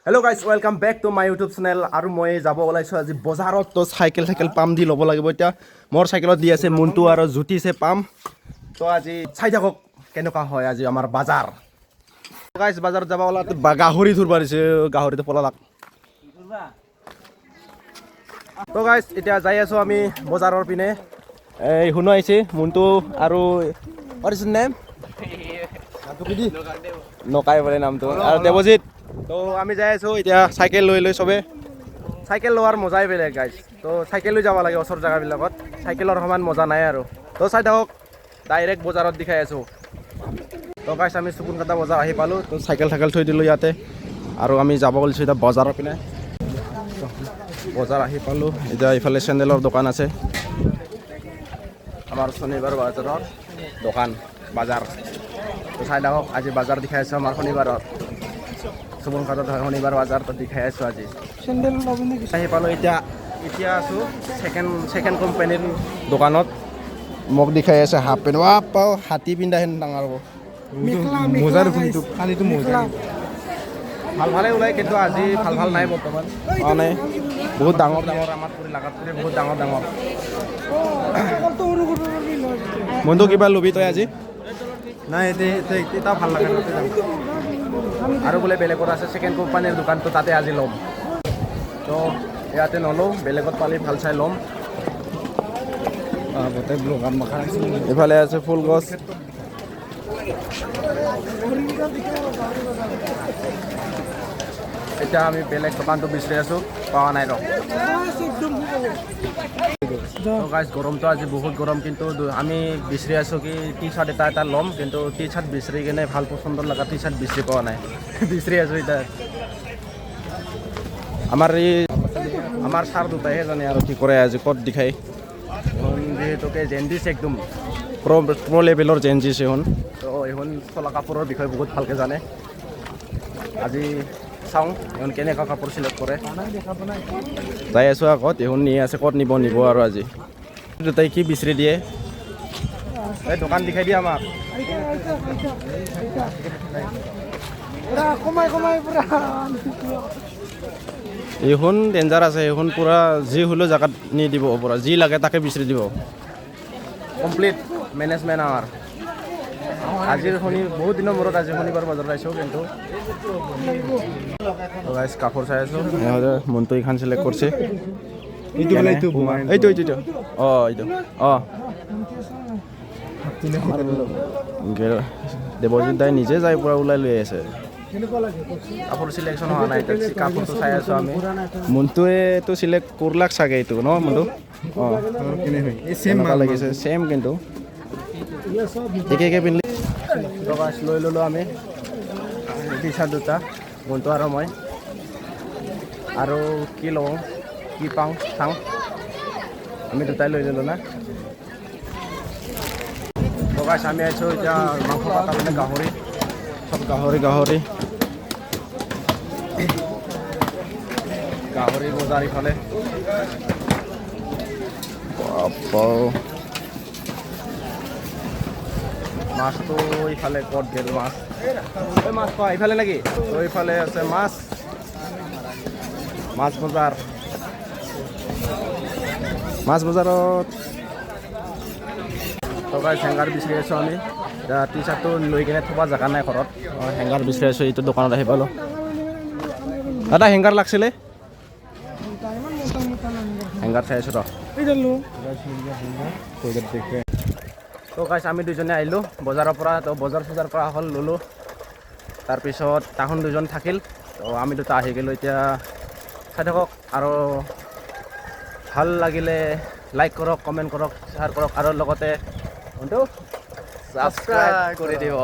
Hello' guys welcome back to my YouTube channel. আৰু মই যাব ওলাইছোঁ আজি বজাৰত। তো চাইকেল পাম দি ল'ব লাগিব এতিয়া। মোৰ চাইকেলত দি আছে মন্টু আৰু জ্যোতিছে পাম। তো আজি চাই থাকক কেনেকুৱা হয় আজি আমাৰ বাজাৰ। গাইজ বাজাৰত যাব ওলা গাহৰি ধৰিব দিছে, গাহৰিটো পলালাক। তো গাইজ এতিয়া যাই আছোঁ আমি বজাৰৰ পিনে। এই শুনো আহিছে মন্টু আৰু নেম নকাই বোলে নামটো, আৰু দেৱজিত। তো আমি যাই আছোঁ এতিয়া চাইকেল লৈ চবে। চাইকেল লোৱাৰ মজাই বেলেগ গাইজ। তো চাইকেল লৈ যাব লাগে ওচৰ জেগাবিলাকত, চাইকেলৰ সমান মজা নাই আৰু। তো চাই থাকক ডাইৰেক্ট বজাৰত দেখাই আছোঁ। তো গাইজ আমি চুকুনকাটা বজাৰ আহি পালোঁ। তো চাইকেল থৈ দিলোঁ ইয়াতে, আৰু আমি যাব ওলাইছোঁ এতিয়া বজাৰৰ পিনে। বজাৰ আহি পালোঁ এতিয়া। ইফালে চেণ্ডেলৰ দোকান আছে, আমাৰ শনিবাৰ বজাৰৰ দোকান বাজাৰ। তো চাই থাকক আজি বাজাৰ দেখাই আছোঁ আমাৰ শনিবাৰত। চুবুনকাটাত হয় শনিবাৰ বজাৰ, তো দেখাই আছোঁ আজি। আহি পালোঁ এতিয়া আছোঁ ছেকেণ্ড কোম্পানীৰ দোকানত। মোক দেখাই আছে হাফ পেণ্ট। পাওঁ হাতী পিন্ধা হেন ডাঙৰ হ'ব মোজাৰ কালিটো মোজা ভালে ওলায়, কিন্তু আজি ভাল নাই বৰ্তমান। মানে বহুত ডাঙৰ আমাৰ কৰি লাগাত কৰি বহুত ডাঙৰ মনটো কিবা ল'বি তই আজি? নাই এতিয়া ভাল লাগে আৰু বোলে বেলেগত আছে ছেকেণ্ড কোম্পানীৰ দোকানটো, তাতে আজি ল'ম। তো ইয়াতে নলওঁ, বেলেগত পালি ভাল চাই ল'ম। এইফালে আছে ফুল গছ। এতিয়া আমি বেলেগ দোকানটো বিচাৰি আছোঁ, পোৱা নাই ৰ। গাইজ গৰমটো আজি বহুত গৰম, কিন্তু আমি বিচাৰি আছোঁ কি টি চাৰ্ট এটা ল'ম, কিন্তু টি চাৰ্ট বিচাৰি কিনে ভাল পচন্দৰ লগা টি চাৰ্ট বিচাৰি পোৱা নাই। বিচাৰি আছোঁ এতিয়া। আমাৰ ছাৰ দুটাইহে জানে আৰু কি কৰে আজি ক'ত দেখাই। যিহেতুকে জেনজিছ একদম প্ৰ' লেভেলৰ জেনজিছ এইখন। তো এইখন চলা কাপোৰৰ বিষয়ে বহুত ভালকৈ জানে। আজি চাওঁ এইখন কেনেকুৱা কাপোৰ চিলেক্ট কৰে। যাই আছোঁ আগত, এইখন নি আছে ক'ত নিব আৰু আজি দুটাই কি বিচাৰি দিয়ে। এই দোকান দেখাই দিয়ে আমাক। এইখন ডেঞ্জাৰ আছে, এইখন পূৰা যি হ'লেও জেগাত নি দিব, পূৰা যি লাগে তাকে বিচাৰি দিব। কমপ্লিট মেনেজমেণ্ট আমাৰ। আজিৰ বহুত দিনৰ মূৰত আজি শনিবাৰ বজাৰত আহিছোঁ, কিন্তু কাপোৰ চাই আছোঁ। মনটো এইখন চিলেক্ট কৰিছে। এইটো দেৱজিত দাই নিজে যাই পৰা ওলাই লৈ আছে। কাপোৰ চিলেকশ্যন হোৱা নাই, কাপোৰটো চাই আছোঁ আমি। মনটোৱেতো চিলেক্ট কৰলাক চাগে এইটো ন মনটো। এনেকুৱা লাগিছে ছেম, কিন্তু একে পিন্ধলি। লৈ ল'লোঁ আমি টি চাৰ্ট দুটা, মনটো আৰু মই। আৰু কি লওঁ কি পাওঁ চাওঁ। আমি দুটাই লৈ ল'লোঁ না। গাইছ আমি আহিছোঁ এতিয়া মাংস কাটা মানে গাহৰি, চব গাহৰি বজাৰ ইফালে। মাছটো ইফালে ক'ত গেল মাছ? মাছ খোৱা ইফালে নেকি? তো ইফালে আছে মাছ বজাৰ। মাছ বজাৰত হেংগাৰ বিচাৰি আছোঁ আমি। এতিয়া টি চাৰ্টটো লৈ কিনে থ'ব জেগা নাই ঘৰত। হেংগাৰ বিচাৰি আছোঁ, এইটো দোকানত আহি পালোঁ। দাদা হেংগাৰ লাগিছিলে? হেংগাৰ চাই আছোঁ ৰ। তো গাইছ আমি দুজনে আহিলোঁ বজাৰৰ পৰা। তো বজাৰ পৰা হ'ল ল'লোঁ। তাৰপিছত তাহোন দুজন থাকিল, তো আমি দুটা আহি গ'লোঁ। এতিয়া চাই থাকক, আৰু ভাল লাগিলে লাইক কৰক, কমেণ্ট কৰক, শ্বেয়াৰ কৰক, আৰু লগতে ছাবস্ক্ৰাইব কৰি দিব।